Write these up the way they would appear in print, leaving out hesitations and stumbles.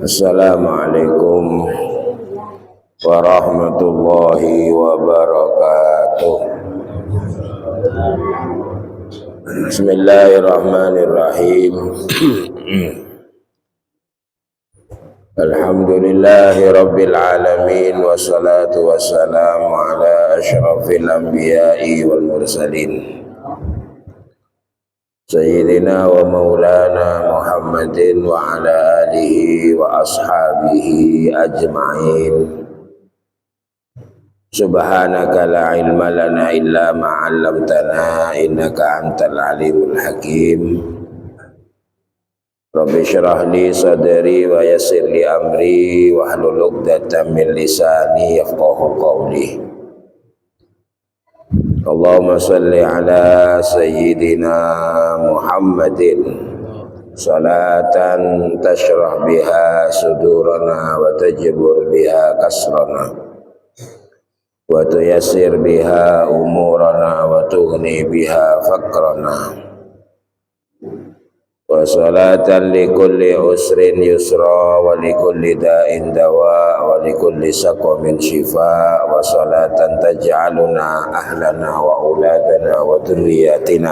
Assalamualaikum warahmatullahi wabarakatuh. Bismillahirrahmanirrahim. Alhamdulillahi rabbil alamin, wassalatu wassalamu ala asyrafil anbiya'i wal mursalin Sayyidina wa maulana Muhammadin wa ala alihi wa ashabihi ajma'in. Subhanaka la ilma lana illa ma 'allamtana innaka antal alimul hakim. Rabbi shrah li sadri wa yassir li amri wa hlul 'uqdatam min lisani yafqahu qawli. Allahumma salli ala sayyidina Muhammadin salatan tashrah biha sudurana wa tajbur biha kasrana wa tuyassir biha umurana wa tughni biha faqrana wa salatan li kulli usrin yusra wa li kulli da'in dawa wa li kulli saqamin shifa wa salatan taj'aluna ahlana wa auladana wa dhurriyyatina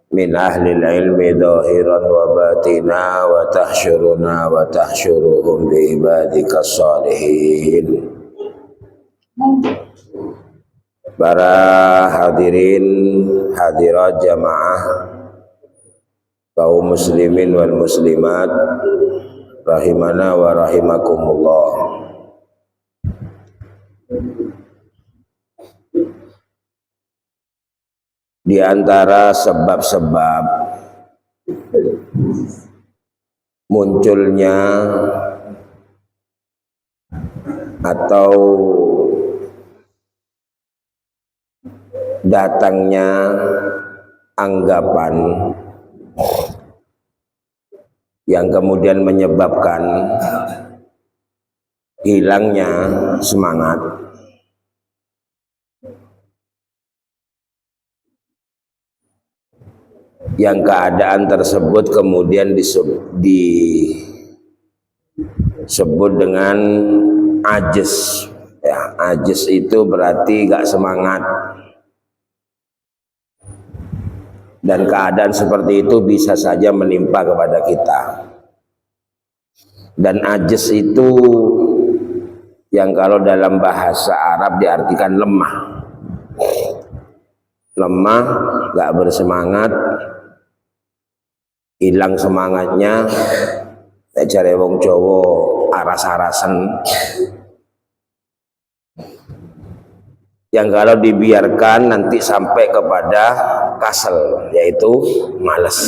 min ahli ilmi dhahiran wa batina wa tahsyuruna wa tahsyuruhum bi ibadika salihin. Para hadirin hadirat jamaah kaum muslimin wal muslimat rahimana wa rahimakumullah. Di antara sebab-sebab munculnya atau datangnya anggapan yang kemudian menyebabkan hilangnya semangat yang keadaan tersebut kemudian disebut dengan ajz. Ya, ajz itu berarti gak semangat. Dan keadaan seperti itu bisa saja menimpa kepada kita. Dan ajz itu yang kalau dalam bahasa Arab diartikan lemah. Lemah, gak bersemangat, hilang semangatnya, cari wong Jawa aras-arasen. Yang kalau dibiarkan nanti sampai kepada kasal, yaitu malas.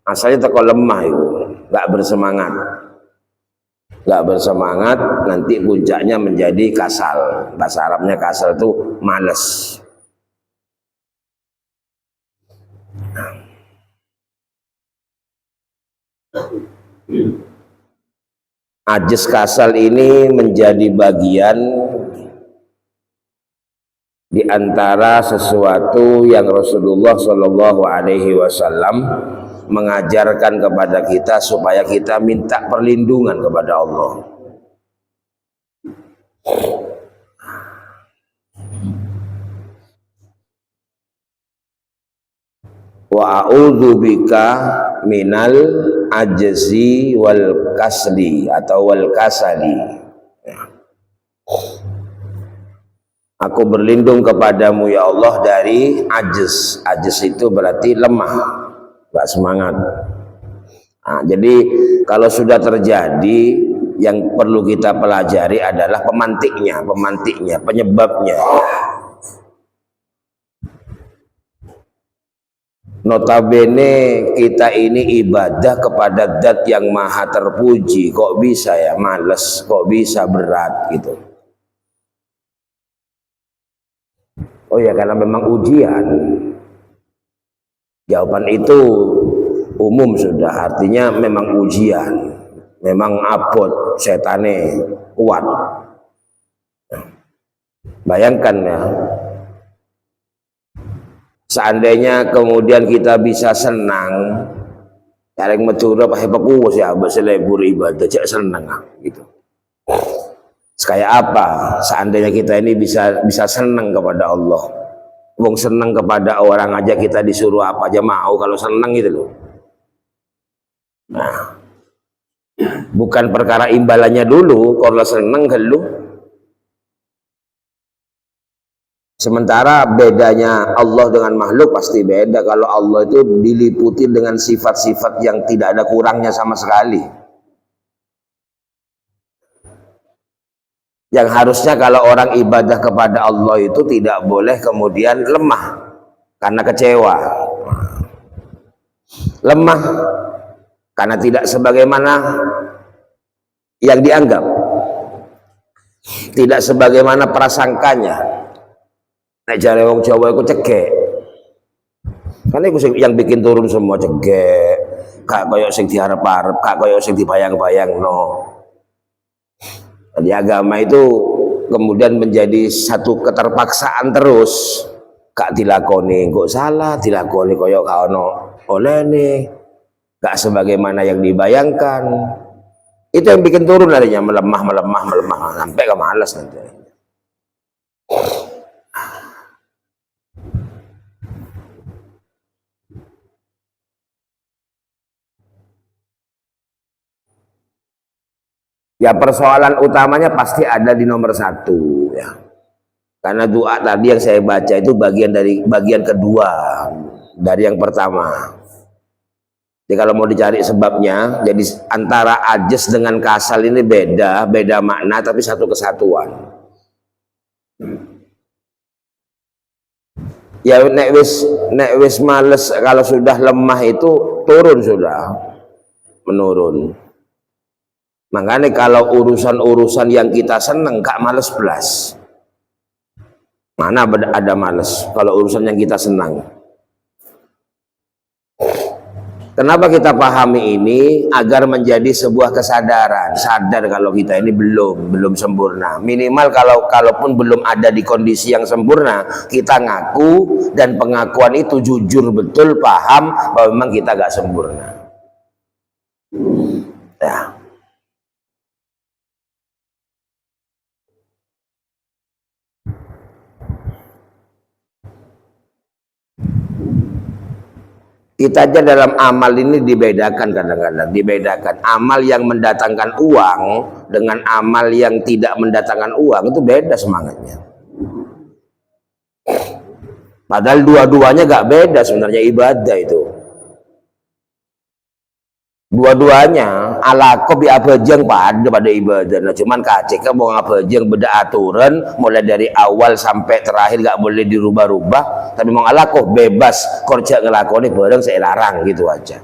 Asalnya teko lemah itu, gak bersemangat. Gak bersemangat, nanti puncaknya menjadi kasal. Bahasa Arabnya kasal itu malas. Ajz kasal ini menjadi bagian di antara sesuatu yang Rasulullah Shallallahu Alaihi Wasallam mengajarkan kepada kita supaya kita minta perlindungan kepada Allah. Wa a'udzu bika minal ajzi wal kasli atau wal kasali. Aku berlindung kepadamu ya Allah dari ajz. Ajz itu berarti lemah, gak semangat. Nah, jadi kalau sudah terjadi, yang perlu kita pelajari adalah pemantiknya, penyebabnya. Notabene kita ini ibadah kepada zat yang maha terpuji, kok bisa ya males, kok bisa berat gitu. Oh ya, karena memang ujian. Jawaban itu umum sudah, artinya memang ujian, memang abot, setane kuat. Bayangkan ya, seandainya kemudian kita bisa senang Kareng metura pakai pakuwas ya, selebur ibadah, cek seneng gitu. Kayak apa seandainya kita ini bisa senang kepada Allah. Wong senang kepada orang aja kita disuruh apa aja mau kalau senang gitu loh. Nah, bukan perkara imbalannya dulu, kalau senang dulu. Sementara bedanya Allah dengan makhluk pasti beda. Kalau Allah itu diliputi dengan sifat-sifat yang tidak ada kurangnya sama sekali. Yang harusnya kalau orang ibadah kepada Allah itu tidak boleh kemudian lemah karena kecewa. Lemah karena tidak sebagaimana yang dianggap. Tidak sebagaimana prasangkanya. Nek jare wong Jawa iku cegek. Kan iku yang bikin turun semua cegek. Gak koyo sing diarep-arep, gak koyo sing dibayang-bayangno. Di agama itu kemudian menjadi satu keterpaksaan terus. Gak dilakoni kok salah, dilakoni koyo gak ono olehne, gak sebagaimana yang dibayangkan. Itu yang bikin turun adanya melemah sampai ke malas nanti. Ya persoalan utamanya pasti ada di nomor satu ya. Karena doa tadi yang saya baca itu bagian kedua dari yang pertama. Jadi kalau mau dicari sebabnya, jadi antara ajes dengan kasal ini beda makna tapi satu kesatuan. Ya nek wis males kalau sudah lemah itu turun sudah menurun. Makanya kalau urusan-urusan yang kita seneng gak males belas. Mana ada males kalau urusan yang kita senang. Kenapa kita pahami ini? Agar menjadi sebuah kesadaran. Sadar kalau kita ini belum sempurna. Minimal kalaupun belum ada di kondisi yang sempurna, kita ngaku dan pengakuan itu jujur betul paham bahwa memang kita gak sempurna. Ya. Kita aja dalam amal ini dibedakan kadang-kadang, dibedakan amal yang mendatangkan uang dengan amal yang tidak mendatangkan uang itu beda semangatnya. Padahal dua-duanya gak beda sebenarnya ibadah itu. Dua-duanya ala kopi abajeng pada ibadah. Nah, cuman kacik mau abajeng beda aturan mulai dari awal sampai terakhir gak boleh dirubah-rubah. Tapi mau ala kok bebas kerja ngelakoni bareng saya larang gitu aja.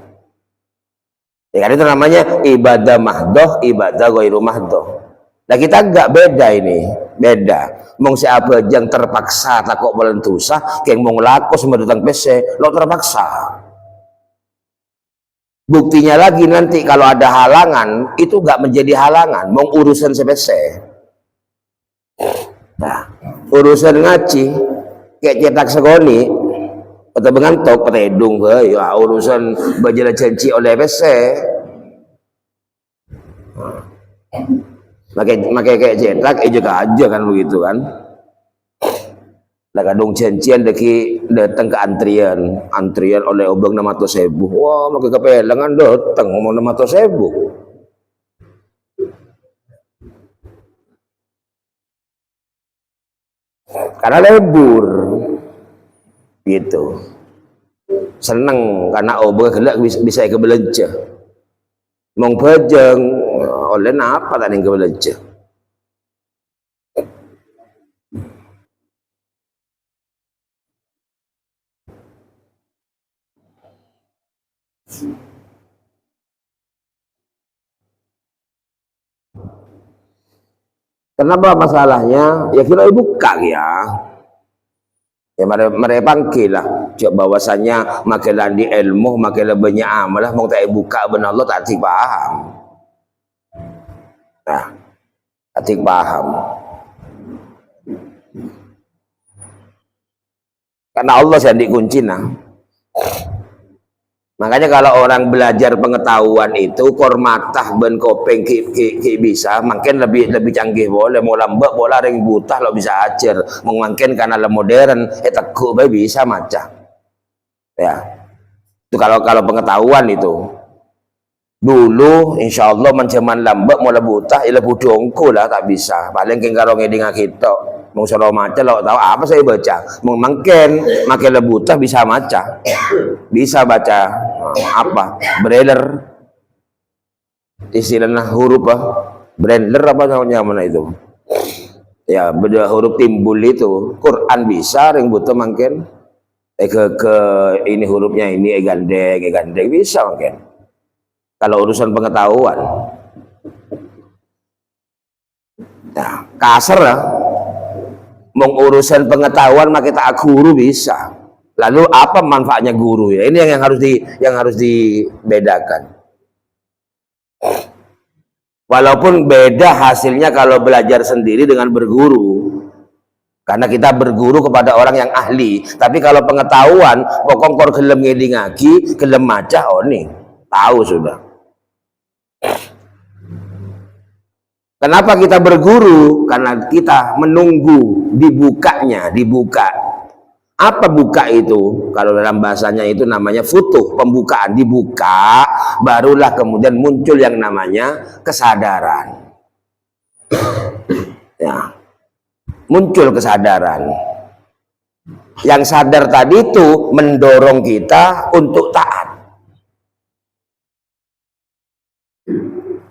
Ya kan itu namanya ibadah mahdoh, ibadah ghairu mahdoh. Nah kita gak beda ini, beda. Mau si abajeng terpaksa takut melentusah, kayak mau ngelaku semua datang PC, lo terpaksa. Buktinya lagi nanti kalau ada halangan itu gak menjadi halangan, mau urusan sepese. Nah, urusan ngaji kayak cetak segoni atau bengantok petedung ya urusan bajela janji oleh pese. Makai kayak cetak juga aja kan begitu kan. Lah kadung janjian datang ke antrian oleh obeng 600.000. Wah, makai kepelangan datang ngomong 600.000. Karena lebur gitu. Seneng karena obeng gelak bisa ke belanja. Mong bajeng oleh apa tadi ke belanja. Kenapa masalahnya? Ya kira buka ya. Ya mereka panggil lah. Coba bahwasanya makilah di ilmu, makilah banyak amalah, mau tak buka benar Allah tak paham. Nah, tak paham. Karena Allah yang dikunci nah. Makanya kalau orang belajar pengetahuan itu kormatah ben kopeng ki bisa, makin lebih canggih boleh mau lambat bola ring buta lo bisa ajar, mungkin karena le modern, teku bisa maca. Ya. Itu kalau pengetahuan itu. Dulu insya Allah menceman lambat mau buta ila budongku lah tak bisa. Paling king karo ngeding kita. Mau solo maca lo tahu apa saya baca. Mungkin makin lebutah bisa maca. Bisa baca apa? Brailler. Istilahnya huruf brailler apa namanya mana itu? Ya, beda huruf timbul itu. Quran bisa ring buta mungkin. Ke ini hurufnya ini gandeng bisa mungkin. Kalau urusan pengetahuan, nah, kasar lah. Mau urusan pengetahuan maka kita guru bisa. Lalu apa manfaatnya guru ya? Ini yang harus dibedakan. Walaupun beda hasilnya kalau belajar sendiri dengan berguru. Karena kita berguru kepada orang yang ahli. Tapi kalau pengetahuan, pokok kor gelem ngedingaki, gelem maca, oh nih, tahu sudah. Kenapa kita berguru? Karena kita menunggu dibuka. Apa buka itu? Kalau dalam bahasanya itu namanya futuh, pembukaan, dibuka, barulah kemudian muncul yang namanya kesadaran. Ya. Muncul kesadaran. Yang sadar tadi itu mendorong kita untuk taat.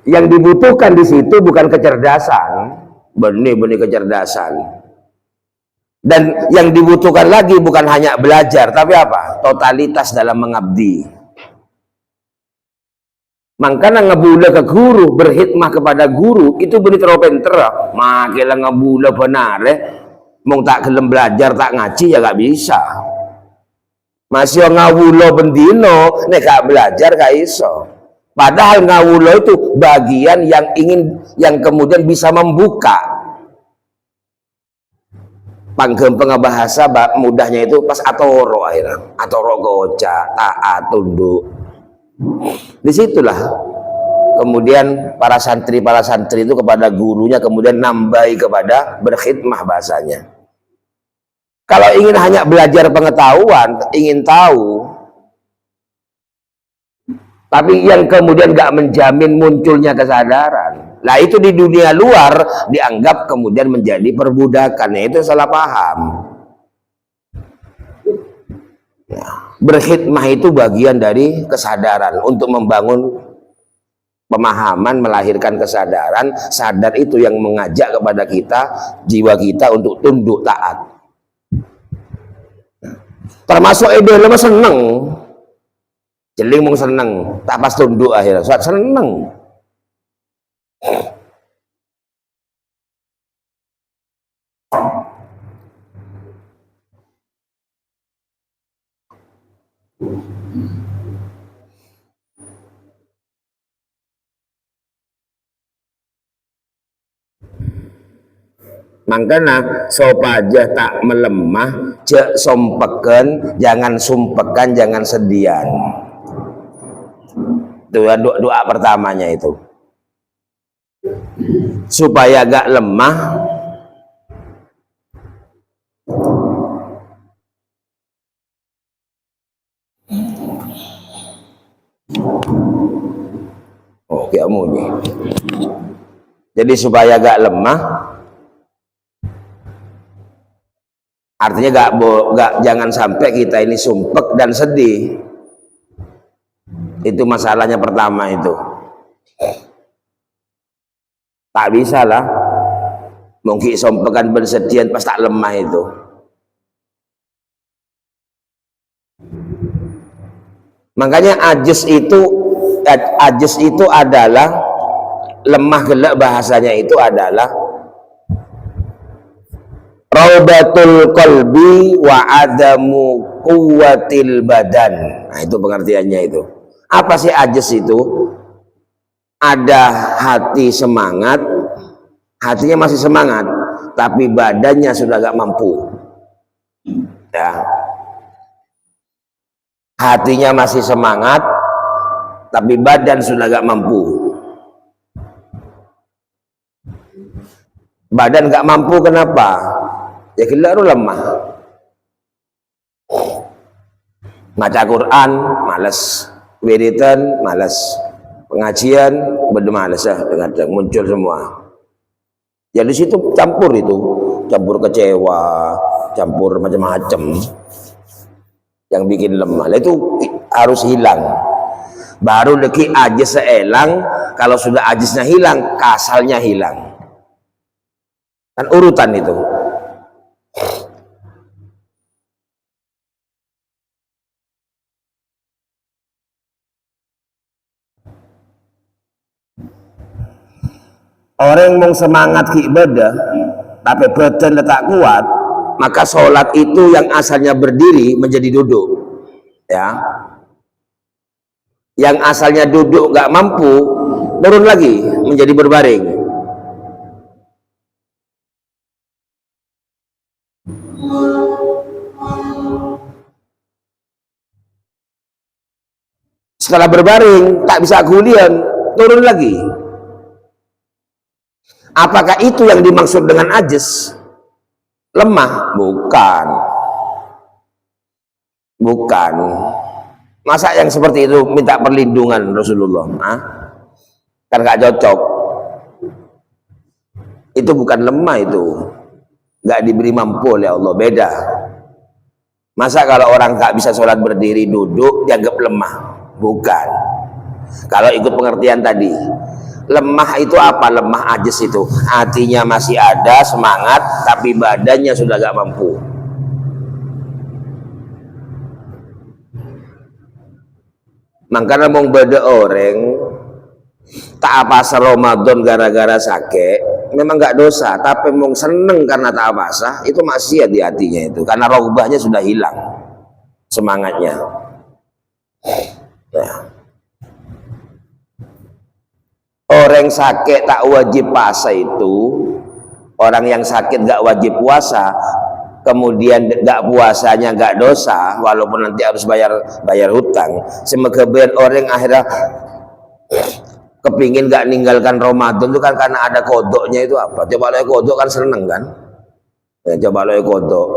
Yang dibutuhkan di situ bukan kecerdasan, benih kecerdasan. Dan yang dibutuhkan lagi bukan hanya belajar, tapi apa? Totalitas dalam mengabdi. Makanya ngebula ke guru, berkhidmah kepada guru, itu benih teropenter. Makilah ngebula benar, mau tak gelem belajar, tak ngaji ya gak bisa. Masih ngawulo bendino, nek gak belajar gak iso. Padahal ngawulo itu bagian yang kemudian bisa membuka. Panggem pengebahasa mudahnya itu pas atoro akhirnya. Atoro goca, taat, tunduk. Disitulah kemudian para santri itu kepada gurunya kemudian nambahi kepada berkhidmah bahasanya. Kalau ingin hanya belajar pengetahuan, ingin tahu, tapi yang kemudian gak menjamin munculnya kesadaran, lah itu di dunia luar dianggap kemudian menjadi perbudakan. Itu salah paham. Ya, berkhidmah itu bagian dari kesadaran untuk membangun pemahaman, melahirkan kesadaran. Sadar itu yang mengajak kepada kita, jiwa kita untuk tunduk taat. Termasuk ide lemah seneng. Jeling mung seneng, tak pas tunduk akhirnya, saat seneng. Makanya sopaja tak melemah, cek sompeken, jangan sumpekan, jangan sedian. Itu doa pertamanya itu. Supaya gak lemah, oh kamu nih. Jadi supaya gak lemah, artinya jangan sampai kita ini sumpek dan sedih. Itu masalahnya pertama itu. Tak bisa lah mungkin sompekan bersedian pas tak lemah itu. Makanya ajus itu adalah lemah gelak, bahasanya itu adalah raubatul qalbi wa adamu quwwatil badan. Nah, itu pengertiannya itu. Apa sih ajus itu? Ada hati semangat, hatinya masih semangat, tapi badannya sudah gak mampu. Ya. hatinya masih semangat, tapi badan sudah gak mampu. Badan gak mampu kenapa? Ya kelaru lemah. Baca Quran malas, wiridan malas, pengajian bermalas dengan muncul semua. Ya di situ campur itu, campur kecewa, campur macam-macam yang bikin lemah. Itu harus hilang. Baru lagi ajis seelang. Kalau sudah ajisnya hilang, kasalnya hilang. Kan urutan itu. Orang yang semangat ke ibadah tapi badan tak kuat, maka sholat itu yang asalnya berdiri menjadi duduk, ya. Yang asalnya duduk gak mampu, turun lagi menjadi berbaring. Setelah berbaring tak bisa gulian, turun lagi. Apakah itu yang dimaksud dengan ajis? Lemah? Bukan. Bukan. Masa yang seperti itu minta perlindungan Rasulullah? Hah? Kan gak cocok. Itu bukan lemah itu. Gak diberi mampu oleh Allah. Beda. Masa kalau orang gak bisa sholat berdiri duduk dianggap lemah? Bukan. Kalau ikut pengertian tadi, lemah itu apa? Lemah ajis itu hatinya masih ada semangat, tapi badannya sudah gak mampu. Makanya mau beda orang tak apa Ramadan gara-gara sakit, memang gak dosa, tapi mau seneng karena tak apa itu maksiat di hatinya itu, karena rogbahnya sudah hilang semangatnya. Nah, orang sakit tak wajib puasa itu, orang yang sakit gak wajib puasa, kemudian gak puasanya gak dosa, walaupun nanti harus bayar hutang. Semoga orang akhirnya kepingin gak ninggalkan Ramadan itu kan karena ada kodoknya. Itu apa? Coba lo kodok kan seneng kan? Ya, coba lo kodok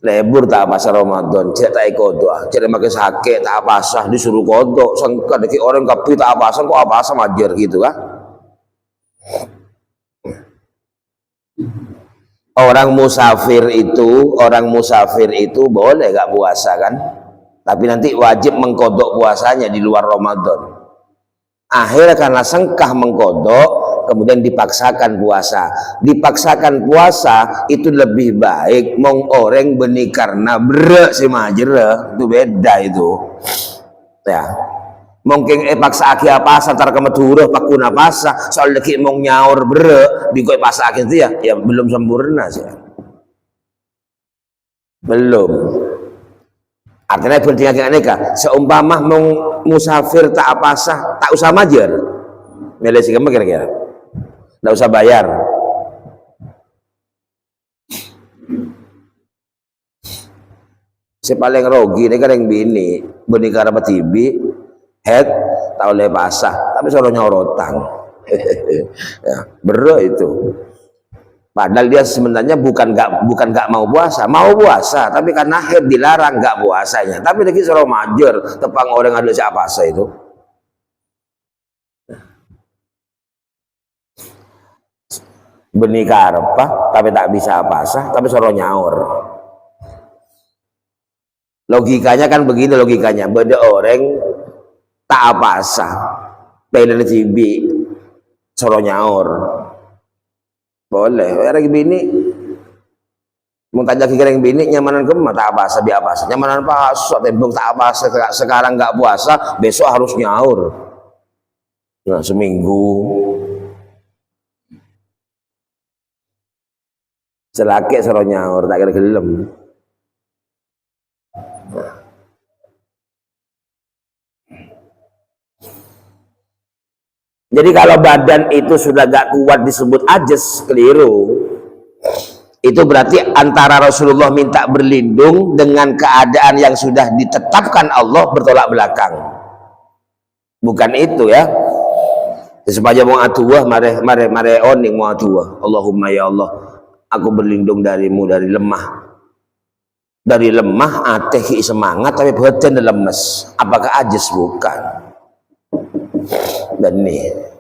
lebur tak apa Ramadan, cek tak kodok, cek makin sakit tak apa sah disuruh kodok, sangka deki orang kapi tak apa sah, kok apa sah majer gitu kan? Orang musafir itu boleh gak puasa kan? Tapi nanti wajib mengkodok puasanya di luar Ramadan. Akhirnya karena sengkah mengkodok, kemudian dipaksakan puasa. Dipaksakan puasa itu lebih baik mong orang benih karena berek si majere, itu beda itu. Ya. Mungkin paksa aki apa santar kemeturuh pakuna pasa soal leki mong nyaur berek bikoi pasa aki itu ya belum sempurna sih. Belum. Artinya pentingnya aneka seumpama mong musafir tak apa sah tak usah majer milih sih kira-kira tak usah bayar. Si paling rogi ini kan yang bini benikah apa tibi head tak oleh pasah tapi suruh nyorotang ya, bero itu. Padahal dia sebenarnya bukan gak mau puasa, tapi karena haid dilarang gak puasanya. Tapi lagi suruh majur, tepang orang ada siapa itu. Benih karpa, tapi tak bisa puasa, tapi suruh nyaur. Logikanya kan begini logikanya, beda orang tak puasa, pengen cibi, suruh nyaur. Boleh, orang bini mau tanya kira yang bini nyamanan kemana tak apa sabi apa nyamanan puasa tembung tak apa sekarang nggak puasa besok harus nyaur. Nah seminggu selake suruh nyaur tak kira gelem. Jadi kalau badan itu sudah gak kuat disebut ajis, keliru. Itu berarti antara Rasulullah minta berlindung dengan keadaan yang sudah ditetapkan Allah bertolak belakang. Bukan itu ya. Supaya mau atuah mare oning mau atuah. Allahumma ya Allah, aku berlindung darimu dari lemah. Dari lemah ateh semangat tapi badan lemes. Apakah ajis? Bukan. Dan nih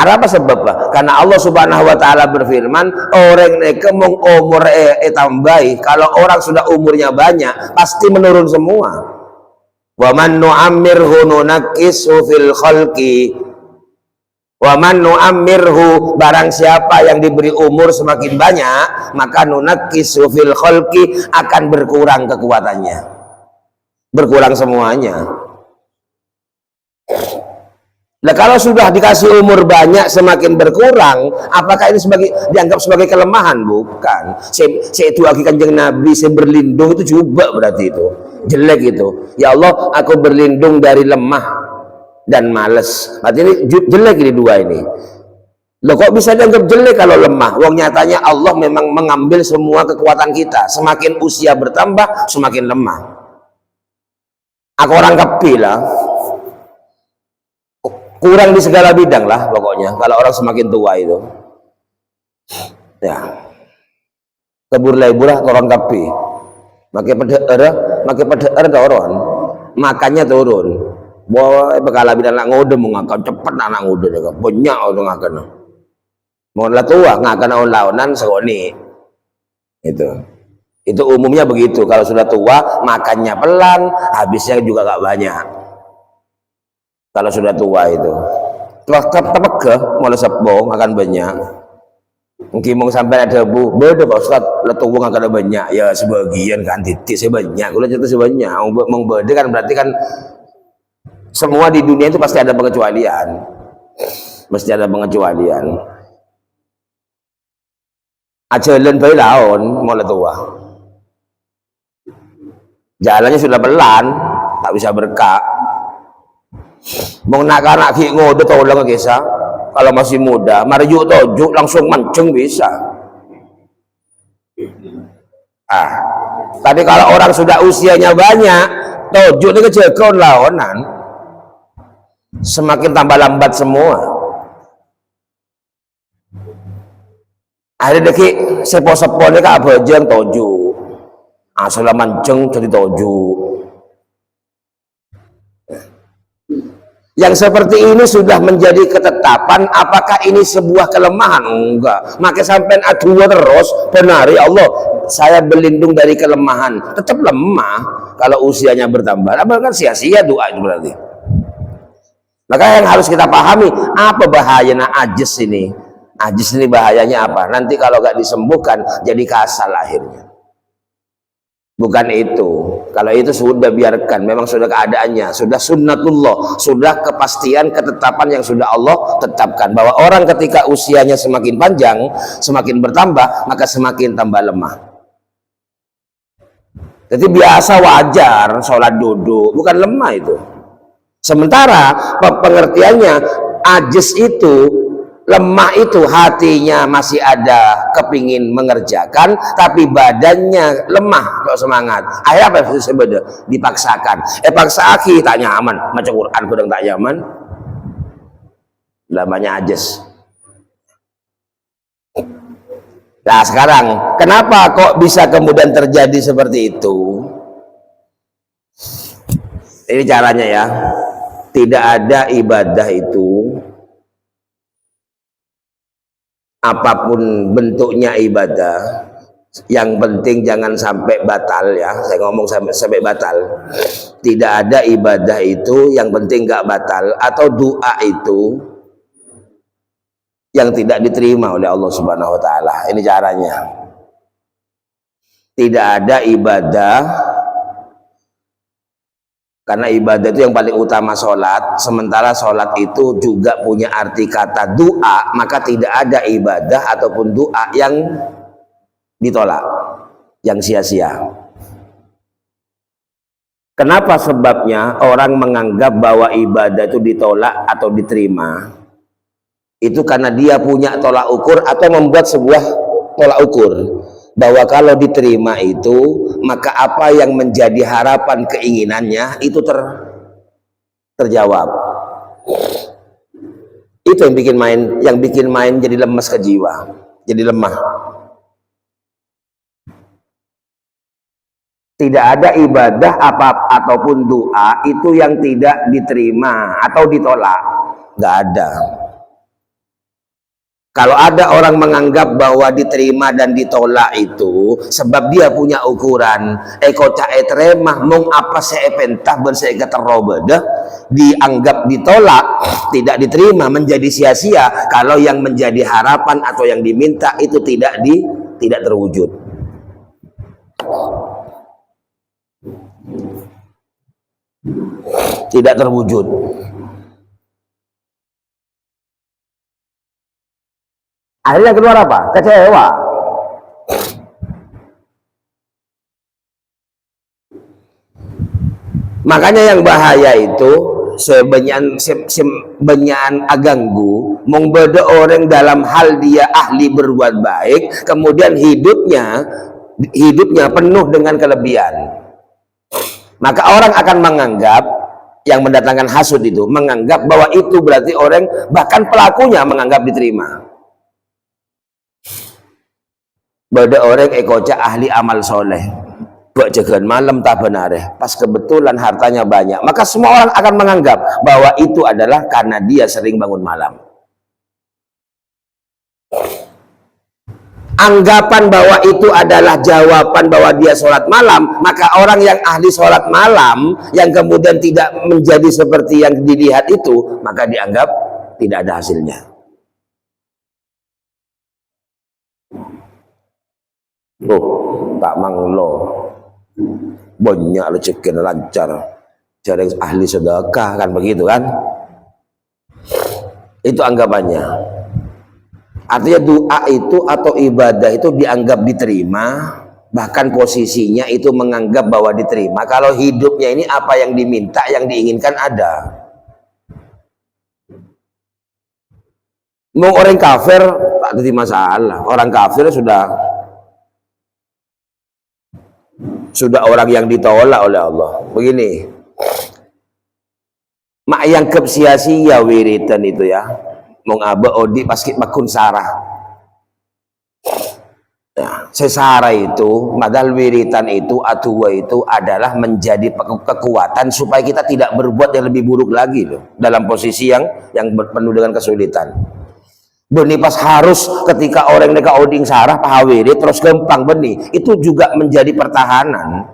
apa sebab? Karena Allah Subhanahu wa taala berfirman, orang neke mung umur tambahi. Kalau orang sudah umurnya banyak, pasti menurun semua. Wa man nu'ammirhu nunakkisu fil khalqi. Wa man nu'ammirhu, barang siapa yang diberi umur semakin banyak, maka nunakkisu fil khalqi, akan berkurang kekuatannya. Berkurang semuanya. Nah, kalau sudah dikasih umur banyak semakin berkurang, apakah ini dianggap sebagai kelemahan? Bukan. Saya itu lagi Kanjeng Nabi, saya berlindung, itu juga berarti itu jelek itu. Ya Allah, aku berlindung dari lemah dan males. Berarti ini jelek ini dua ini. Loh, kok bisa dianggap jelek kalau lemah? Wong nyatanya Allah memang mengambil semua kekuatan kita. Semakin usia bertambah, semakin lemah. Aku orang kepi lah. Kurang di segala bidang lah pokoknya kalau orang semakin tua itu ya. Kebur leburah orang kapi makai pada orang makannya turun boy bekala bidang nak ngode mengakal cepet anak ngode banyak orang akan mau lah tua ngakan lawanan segoni itu umumnya begitu. Kalau sudah tua makannya pelan, habisnya juga gak banyak. Kalau sudah tua itu tepegah mulai sepong akan banyak. Mungkin mau sampai ada debu beda Pak Ustaz, letuwung akan ada banyak ya, sebagian kan titik sebanyak kalau cerita sebanyak mau beda kan berarti kan semua di dunia itu pasti ada pengecualian, mesti ada pengecualian. Ajalan bayi laon mulai tua, jalannya sudah pelan, tak bisa berkah. Mau nak ngode tolong ke kisah. Kalau masih muda, marjuk tojuk langsung mancung bisa. Tapi kalau orang sudah usianya banyak, tojuk ini kejekon lawanan, semakin tambah lambat semua. Ada deki sepo-sepo ini kak bajang tojuk, asal mancung jadi tojuk. Yang seperti ini sudah menjadi ketetapan. Apakah ini sebuah kelemahan? Enggak. Maka sampai adua terus benar ya Allah, saya berlindung dari kelemahan. Tetap lemah kalau usianya bertambah. Apa kan sia-sia doa itu berarti. Maka yang harus kita pahami, apa bahayanya ajis ini? Ajis ini bahayanya apa? Nanti kalau gak disembuhkan jadi kasal akhirnya. Bukan itu. Kalau itu sudah biarkan, memang sudah keadaannya, sudah sunnatullah, sudah kepastian ketetapan yang sudah Allah tetapkan bahwa orang ketika usianya semakin panjang, semakin bertambah, maka semakin tambah lemah. Jadi biasa wajar sholat duduk, bukan lemah itu. Sementara pengertiannya ajis itu, lemah itu hatinya masih ada kepingin mengerjakan, tapi badannya lemah, kok semangat. Akhirnya apa yang sebeda? Dipaksakan. Paksa aki tak nyaman, macam Quran kadang tak nyaman. Namanya ajis. Nah sekarang, kenapa kok bisa kemudian terjadi seperti itu? Ini caranya ya. Tidak ada ibadah itu, apapun bentuknya ibadah, yang penting jangan sampai batal ya. Saya ngomong sampai batal. Tidak ada ibadah itu yang penting gak batal, atau doa itu yang tidak diterima oleh Allah Subhanahu wa taala. Ini caranya. Tidak ada ibadah, karena ibadah itu yang paling utama sholat, sementara sholat itu juga punya arti kata doa, maka tidak ada ibadah ataupun doa yang ditolak, yang sia-sia. Kenapa sebabnya orang menganggap bahwa ibadah itu ditolak atau diterima? Itu karena dia punya tolak ukur atau membuat sebuah tolak ukur bahwa kalau diterima itu maka apa yang menjadi harapan keinginannya itu terjawab. Itu yang bikin main jadi lemes ke jiwa, jadi lemah. Tidak ada ibadah ataupun doa itu yang tidak diterima atau ditolak, nggak ada. Kalau ada orang menganggap bahwa diterima dan ditolak itu sebab dia punya ukuran kocak teremah mong apa saya pentah bersega terobeda, dianggap ditolak, tidak diterima, menjadi sia-sia kalau yang menjadi harapan atau yang diminta itu tidak terwujud. Tidak terwujud. Akhirnya keluar apa? Kecewa. Makanya yang bahaya itu sebenyan aganggu mengbeda orang dalam hal dia ahli berbuat baik, kemudian hidupnya penuh dengan kelebihan. Maka orang akan menganggap, yang mendatangkan hasud itu menganggap bahwa itu berarti orang, bahkan pelakunya menganggap diterima. Bada orang ekocak ahli amal soleh, buat jagaan malam tak benar, pas kebetulan hartanya banyak, maka semua orang akan menganggap bahwa itu adalah karena dia sering bangun malam. Anggapan bahwa itu adalah jawaban bahwa dia sholat malam, maka orang yang ahli sholat malam yang kemudian tidak menjadi seperti yang dilihat itu, maka dianggap tidak ada hasilnya. Tak manglo banyak rezeki lancar, cari ahli sedekah kan begitu kan, itu anggapannya. Artinya doa itu atau ibadah itu dianggap diterima, bahkan posisinya itu menganggap bahwa diterima kalau hidupnya ini apa yang diminta, yang diinginkan ada. Mau orang kafir tak ada masalah, orang kafir sudah orang yang ditolak oleh Allah. Begini, mak yang sia-sia wiritan itu ya, mong aba odi paskit bakun sarah. Ya, sesara itu, madal wiritan itu, atua itu adalah menjadi kekuatan supaya kita tidak berbuat yang lebih buruk lagi loh, dalam posisi yang penuh dengan kesulitan. Beni pas harus ketika orang neka oding sarah pahawiri terus gampang beni, itu juga menjadi pertahanan.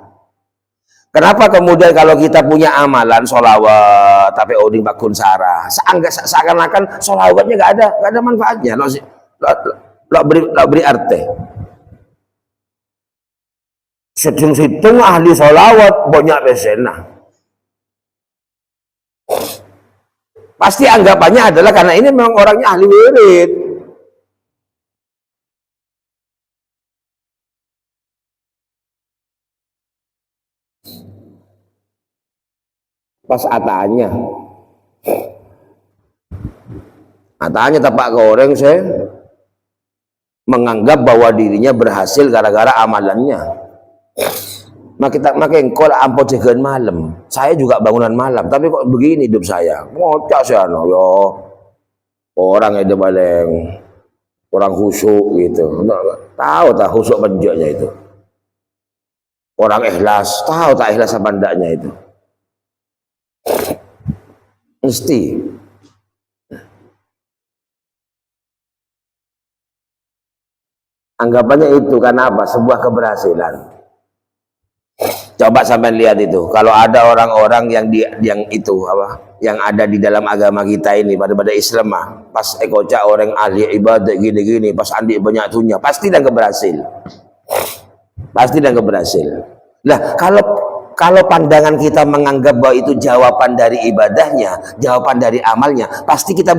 Kenapa kemudian kalau kita punya amalan sholawat tapi oding bakun sarah, seakan-akan sholawatnya nggak ada manfaatnya, lo beri arti. Situng ahli sholawat banyak pesena. Pasti anggapannya adalah karena ini memang orangnya ahli wirid. Pas atanya tapak goreng saya menganggap bahwa dirinya berhasil gara-gara amalannya. Maka engkol ampo jagaan malam, saya juga bangunan malam, tapi kok begini hidup saya, ngocak sih ano yo, orang itu paling orang khusyuk gitu, tahu tak khusyuk penjoknya itu, orang ikhlas, tahu tak ikhlas apa ndaknya itu, mesti. Anggapannya itu karena apa? Sebuah keberhasilan. Coba sampai lihat itu, kalau ada orang-orang yang itu apa, yang ada di dalam agama kita ini pada Islam mah, pas ekocak orang ahli ibadah gini-gini, pas andi banyak tunya, pasti dan berhasil. Lah kalau pandangan kita menganggap bahwa itu jawaban dari ibadahnya, jawaban dari amalnya, pasti kita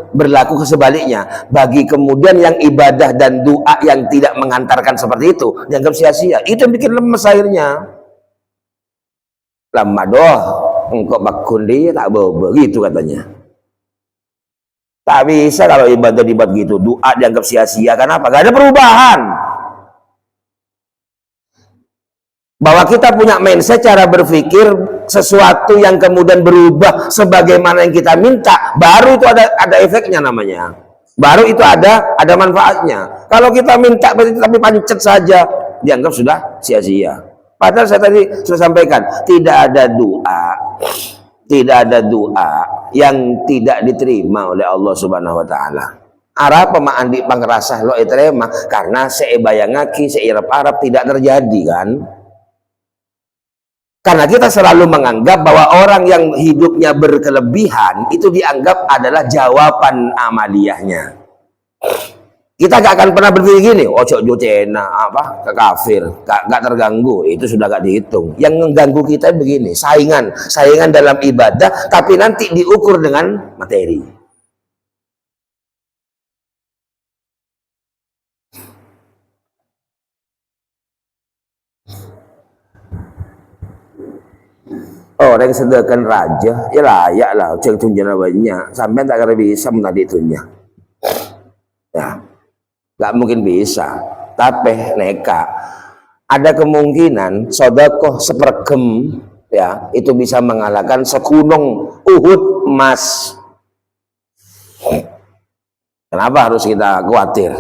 berlaku kesebaliknya. Bagi kemudian yang ibadah dan doa yang tidak mengantarkan seperti itu, dianggap sia-sia. Itu yang bikin lemes akhirnya. Lama doh, engkau bakun dia tak begitu katanya. Tak bisa kalau ibadah gitu, doa dianggap sia-sia. Kenapa? Gak ada perubahan. Bahwa kita punya mindset cara berpikir sesuatu yang kemudian berubah sebagaimana yang kita minta, baru itu ada efeknya namanya. Baru itu ada manfaatnya. Kalau kita minta tapi pancet saja, dianggap sudah sia-sia. Padahal saya tadi sudah sampaikan, tidak ada doa yang tidak diterima oleh Allah Subhanahu wa taala. Arab andi pangrasah lo diterima karena sebayangaki seirap-arab tidak terjadi kan? Karena kita selalu menganggap bahwa orang yang hidupnya berkelebihan itu dianggap adalah jawaban amaliyahnya. Kita gak akan pernah berpikir gini, ojo cena ke kafir, gak terganggu, itu sudah gak dihitung. Yang mengganggu kita begini, saingan dalam ibadah, tapi nanti diukur dengan materi. Orang yang sedekahkan raja, ya layak lah, cek tunjana banyak, sampai tak kira bisa menadi tunnya. Ya, gak mungkin bisa, tapi neka. Ada kemungkinan sodakoh sepergem ya itu bisa mengalahkan segunung Uhud emas. Kenapa harus kita khawatir?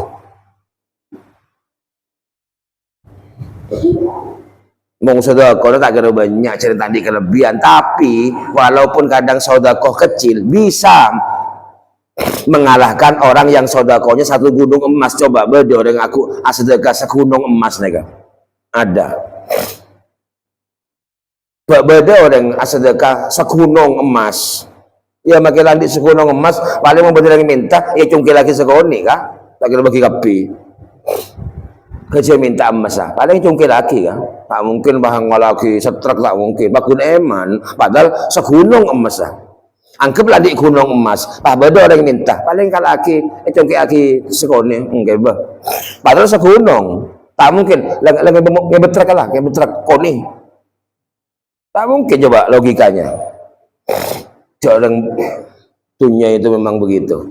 Mong sodakoh tak kira banyak cerita di kelebihan, tapi walaupun kadang sodakoh kecil bisa mengalahkan orang yang sodakohnya satu gunung emas. Coba beda orang aku sedekah segunung emas nega ada. Beda orang sedekah segunung emas. Ya makin lanjut segunung emas paling mau lagi minta ya cungkil lagi sekoni kah? Tak kira bagi kapi. Kerja minta emas lah. Paling cungkil lagi kan? Tak mungkin bahang lagi setrek tak mungkin. Bakun eman padahal segunung emas lah. Anggaplah di gunung emas, beda orang minta, paling kalau lagi, congki lagi sekoni, enggak bah. Padahal segunung, tak mungkin, lagi ngebetrek lah, ngebetrek koni, tak mungkin coba logikanya. Orang dunia itu memang begitu.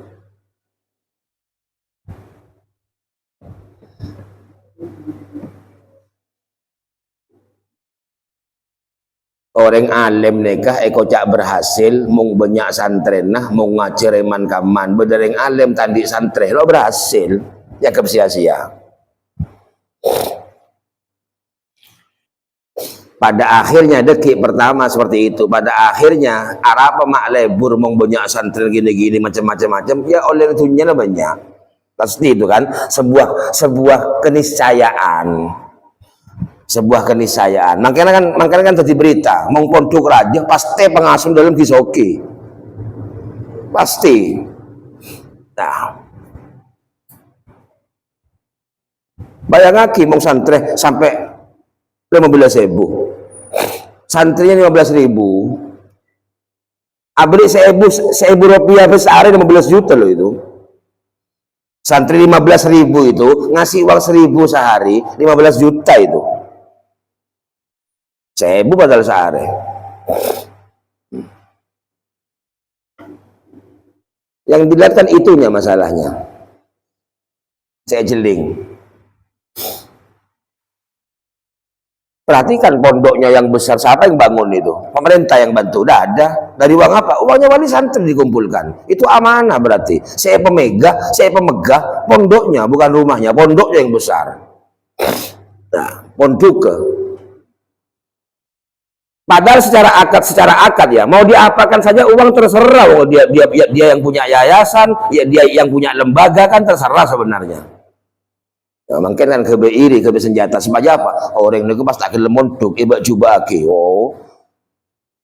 Orang alim nekah kocak berhasil mung banyak santren nah mung ngajar eman kaman bedereng alim tandi santren lo berhasil ya sia-sia. Pada akhirnya dekik pertama seperti itu, pada akhirnya apa mak lebur mung banyak santren gini-gini macam-macam ya oleh dunia banyak pasti itu kan sebuah keniscayaan. Sebuah keniscayaan. Makanya kan jadi berita, mau pondok raja pasti pengasuh dalam kisoki. Pasti. Nah. Bayangin mau santri sampai 15.000. Santrinya 15.000. Abri 1.000 rupiah besar 15 juta loh itu. Santri 15.000 itu ngasih uang 1.000 sehari 15 juta itu. 1.000 padahal sehari. Yang dilihat kan itunya masalahnya. Saya jeling. Perhatikan pondoknya yang besar, siapa yang bangun itu? Pemerintah yang bantu, udah ada. Dari uang apa? Uangnya wali santri dikumpulkan. Itu amanah berarti. Saya pemegah pondoknya, bukan rumahnya, pondoknya yang besar. Nah, pondok ke. Padahal secara akad ya, mau diapakan saja uang terserah. Oh, dia yang punya yayasan, ya dia yang punya lembaga kan terserah sebenarnya. Ya, mungkin kan kebe senjata sebagai apa? Orang itu pas tak lemondok, iba coba ki. Oh,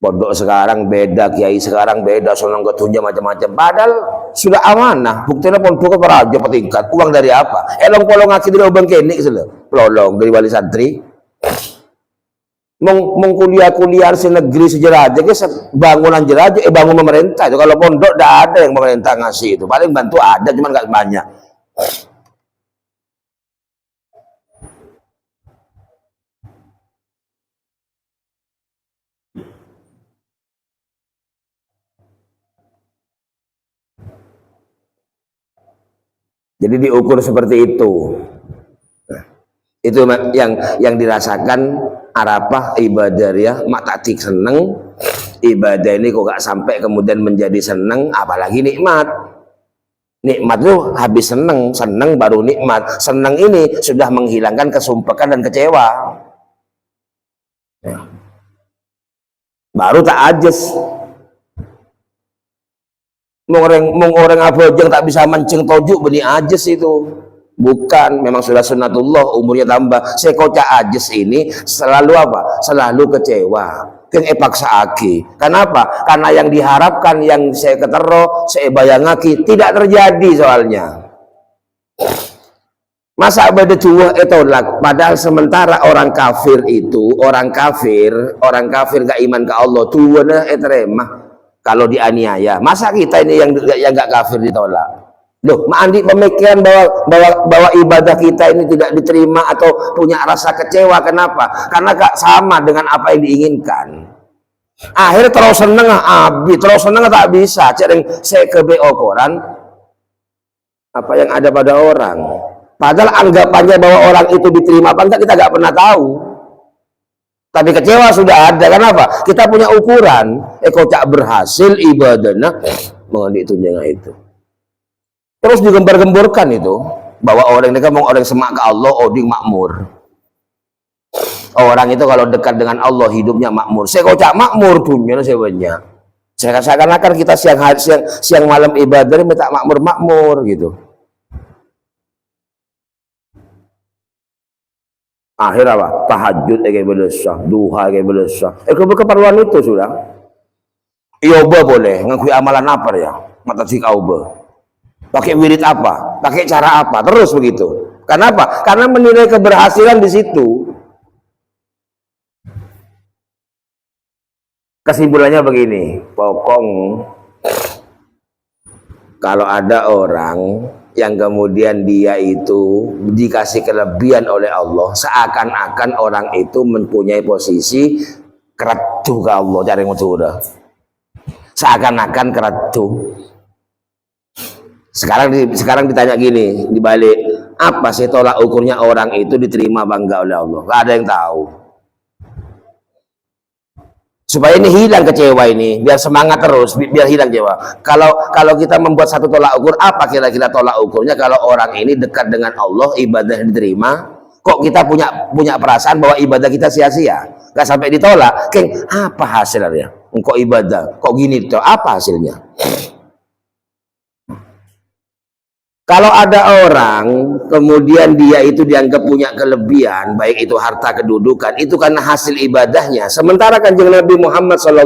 pondok sekarang beda, kiai sekarang beda, sonong ketunjuk macam-macam. Padahal sudah amanah. Buktinya pondok raja petingkat. Uang dari apa? Elong polong aki dari obeng kenik selo. Pelolong dari wali santri. Meng kuliah si negeri sejarah aja guys, bangunan jeraja bangun pemerintah itu. Kalau pondok tidak ada yang pemerintah ngasih itu, paling bantu ada cuman nggak banyak. Jadi diukur seperti itu. Nah, itu yang dirasakan Arafah ibadah ya, mak taktik seneng ibadah ini kok gak sampai kemudian menjadi seneng, apalagi nikmat. Nikmat tuh habis seneng baru nikmat. Seneng ini sudah menghilangkan kesumpekan dan kecewa. Ya. Baru tak ajes. Mau orang apa yang tak bisa mancing tojuk benih ajes itu. Bukan, memang sudah sunnatullah umurnya tambah. Saya kocak ajes ini selalu apa? Selalu kecewa. Yang paksa aki. Kenapa? Karena yang diharapkan, yang saya ketero, saya bayangaki tidak terjadi soalnya. Masa abad tua etolak, padahal sementara orang kafir orang kafir gak iman ke Allah, tua nah etremah kalau dianiaya. Masa kita ini yang gak kafir ditolak? Loh, mandi pemikiran bahwa ibadah kita ini tidak diterima atau punya rasa kecewa. Kenapa? Karena gak sama dengan apa yang diinginkan. Akhirnya terus seneng tak bisa. Cereng saya ke BO koran apa yang ada pada orang. Padahal anggapannya bahwa orang itu diterima apa enggak kita gak pernah tahu. Tapi kecewa sudah ada. Kenapa? Kita punya ukuran. Kocak berhasil ibadahnya mohon ditunjang itu. Terus digembar-gemborkan itu bahwa orang ini kan orang semak ke Allah, oding makmur. Orang itu kalau dekat dengan Allah hidupnya makmur. Saya kocak makmur dunia sebenarnya. Saya seakan-akan kita siang malam ibadah ini minta makmur gitu. Akhir apa? Tahajud kayak belesah, duha kayak belesah. Keperluan itu sudah. Ioba boleh ngakui amalan apa ya? Mata sik auba. Pakai wirid apa? Pakai cara apa? Terus begitu. Kenapa? Karena menilai keberhasilan di situ. Kesimpulannya begini, pokok kalau ada orang yang kemudian dia itu dikasih kelebihan oleh Allah, seakan-akan orang itu mempunyai posisi keratu ke Allah, cari udah. Seakan-akan keratu. Sekarang ditanya gini, dibalik, apa sih tolak ukurnya orang itu diterima bangga oleh Allah? Gak ada yang tahu. Supaya ini hilang kecewa ini, biar semangat terus, biar hilang kecewa. Kalau kita membuat satu tolak ukur, apa kira-kira tolak ukurnya kalau orang ini dekat dengan Allah, ibadah diterima, kok kita punya perasaan bahwa ibadah kita sia-sia, gak sampai ditolak, Keng, apa hasilnya? Engkau ibadah, kok gini tuh, apa hasilnya? Kalau ada orang kemudian dia itu dianggap punya kelebihan, baik itu harta kedudukan, itu karena hasil ibadahnya. Sementara Kanjeng Nabi Muhammad SAW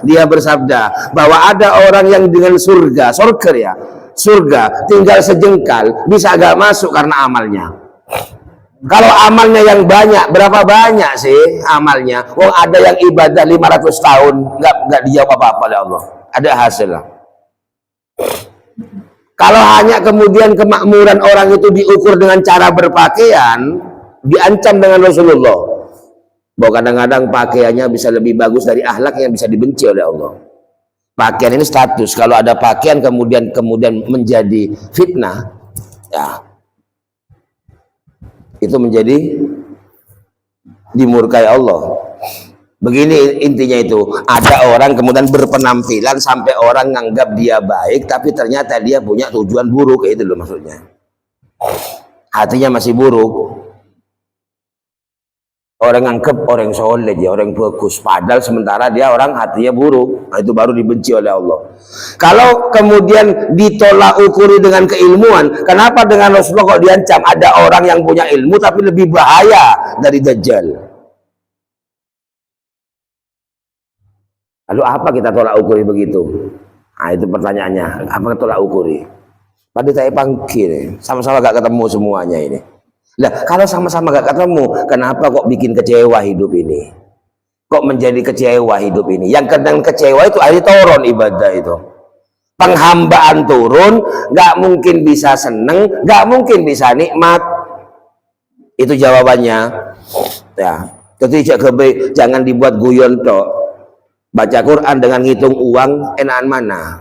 dia bersabda bahwa ada orang yang dengan surga tinggal sejengkal bisa agak masuk karena amalnya. Kalau amalnya yang banyak, berapa banyak sih amalnya? Oh, ada yang ibadah 500 tahun nggak dijawab apa-apa oleh Allah. Ada hasil lah. Kalau hanya kemudian kemakmuran orang itu diukur dengan cara berpakaian, diancam dengan Rasulullah bahwa kadang-kadang pakaiannya bisa lebih bagus dari akhlak yang bisa dibenci oleh Allah. Pakaian ini status. Kalau ada pakaian kemudian menjadi fitnah, ya itu menjadi dimurkai Allah. Begini intinya itu, ada orang kemudian berpenampilan sampai orang nganggap dia baik, tapi ternyata dia punya tujuan buruk, itu loh maksudnya. Hatinya masih buruk. Orang nganggap orang soleh, dia orang bagus, padahal sementara dia orang hatinya buruk. Nah, itu baru dibenci oleh Allah. Kalau kemudian ditolak ukuri dengan keilmuan, kenapa dengan Rasulullah kok diancam ada orang yang punya ilmu tapi lebih bahaya dari Dajjal? Lalu apa kita tolak ukuri begitu? Nah, itu pertanyaannya. Apa tolak ukuri? Pada saya panggil, sama-sama gak ketemu semuanya ini. Nah, kalau sama-sama gak ketemu, kenapa kok bikin kecewa hidup ini? Kok menjadi kecewa hidup ini? Yang kadang kecewa itu hari turun ibadah itu. Penghambaan turun, gak mungkin bisa seneng, gak mungkin bisa nikmat. Itu jawabannya. Ya, ketika jangan dibuat guyon toh. Baca Quran dengan ngitung uang enakan mana?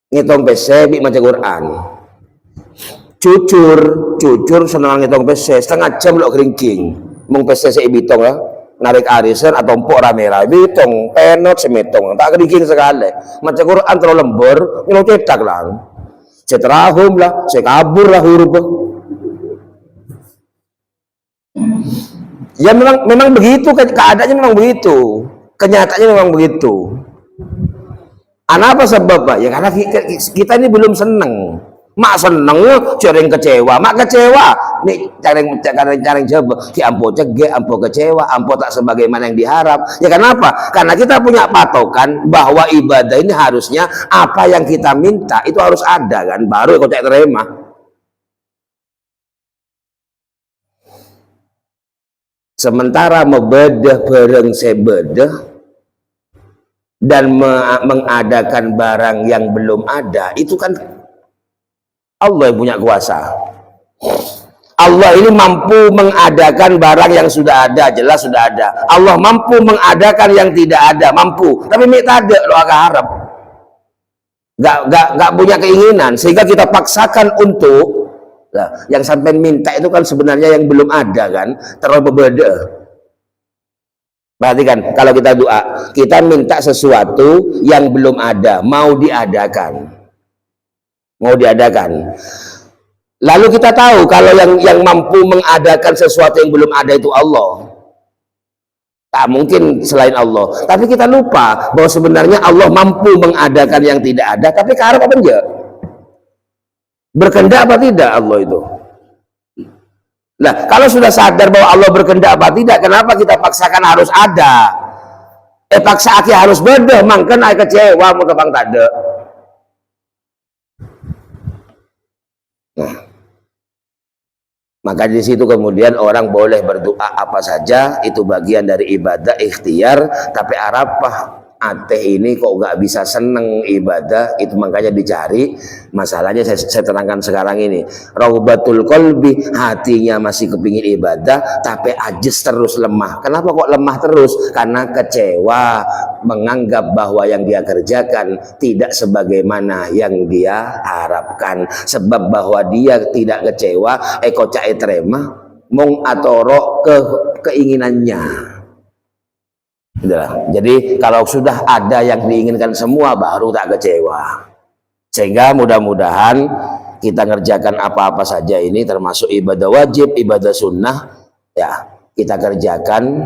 Ngitung PC baca Quran. cucur senang ngitung PC setengah jam lo keringking mung PC saya bitong lah narik arisan atau empuk rame-rame bitong penot semitong tak keringking sekali macam Quran terlalu lembur ini cetak lah cetrahum lah saya kabur lah huruf ya memang begitu keadaannya memang begitu kenyataannya memang begitu. Apa sebabnya ya karena kita ini belum seneng. Mak seneng, jarang kecewa. Mak kecewa. Nih jarang jawab. Ki ampo cege, ampo kecewa, ampo tak sebagaimana yang diharap. Ya kenapa? Karena kita punya patokan bahwa ibadah ini harusnya apa yang kita minta itu harus ada kan, baru kau cek terima. Sementara membedah bareng sebedah dan mengadakan barang yang belum ada itu kan Allah yang punya kuasa. Allah ini mampu mengadakan barang yang sudah ada, jelas sudah ada. Allah mampu mengadakan yang tidak ada, mampu. Tapi minta ada lo agak harap. Gak punya keinginan sehingga kita paksakan untuk yang sampai minta itu kan sebenarnya yang belum ada kan, terlalu berbeda. Berarti kan kalau kita doa, kita minta sesuatu yang belum ada, mau diadakan. Lalu kita tahu kalau yang mampu mengadakan sesuatu yang belum ada itu Allah. Tak mungkin selain Allah. Tapi kita lupa bahwa sebenarnya Allah mampu mengadakan yang tidak ada. Tapi keharap apa enggak? Berkehendak apa tidak Allah itu? Nah, kalau sudah sadar bahwa Allah berkehendak apa tidak, kenapa kita paksakan harus ada? Paksa aki harus beda, mangken ai kecewa mau tebang tak ada. Nah, maka di situ kemudian orang boleh berdoa apa saja, itu bagian dari ibadah ikhtiar. Tapi arapah ateh ini kok nggak bisa seneng ibadah, itu makanya dicari. Masalahnya saya terangkan sekarang ini, raubatul qalbi, hatinya masih kepingin ibadah tapi ajis terus, lemah. Kenapa kok lemah terus? Karena kecewa, menganggap bahwa yang dia kerjakan tidak sebagaimana yang dia harapkan. Sebab bahwa dia tidak kecewa, kocak terema mung atoro keinginannya. Jadi kalau sudah ada yang diinginkan semua baru tak kecewa. Sehingga mudah-mudahan kita ngerjakan apa-apa saja ini termasuk ibadah wajib, ibadah sunnah ya, kita kerjakan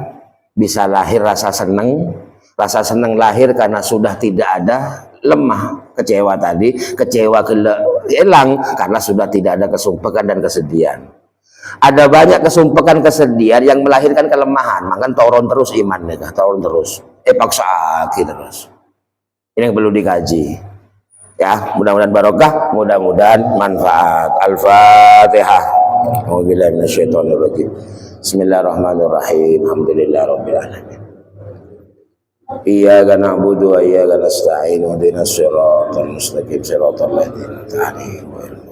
bisa lahir rasa seneng. Rasa seneng lahir karena sudah tidak ada lemah, kecewa tadi, kecewa hilang karena sudah tidak ada kesumpekan dan kesedihan. Ada banyak kesumpekan kesedihan yang melahirkan kelemahan, maka turun terus imannya, turun terus, paksa terus. Ini yang perlu dikaji. Ya, mudah-mudahan barokah, mudah-mudahan manfaat. Al-Fatihah. A'udzubillahi minasyaitonirrajim. Bismillahirrahmanirrahim. Alhamdulillahirabbil alamin. Iyyaka na'budu wa iyyaka nasta'in. Ihdinas siratal mustaqim, siratal ladzina an'amta 'alaihim.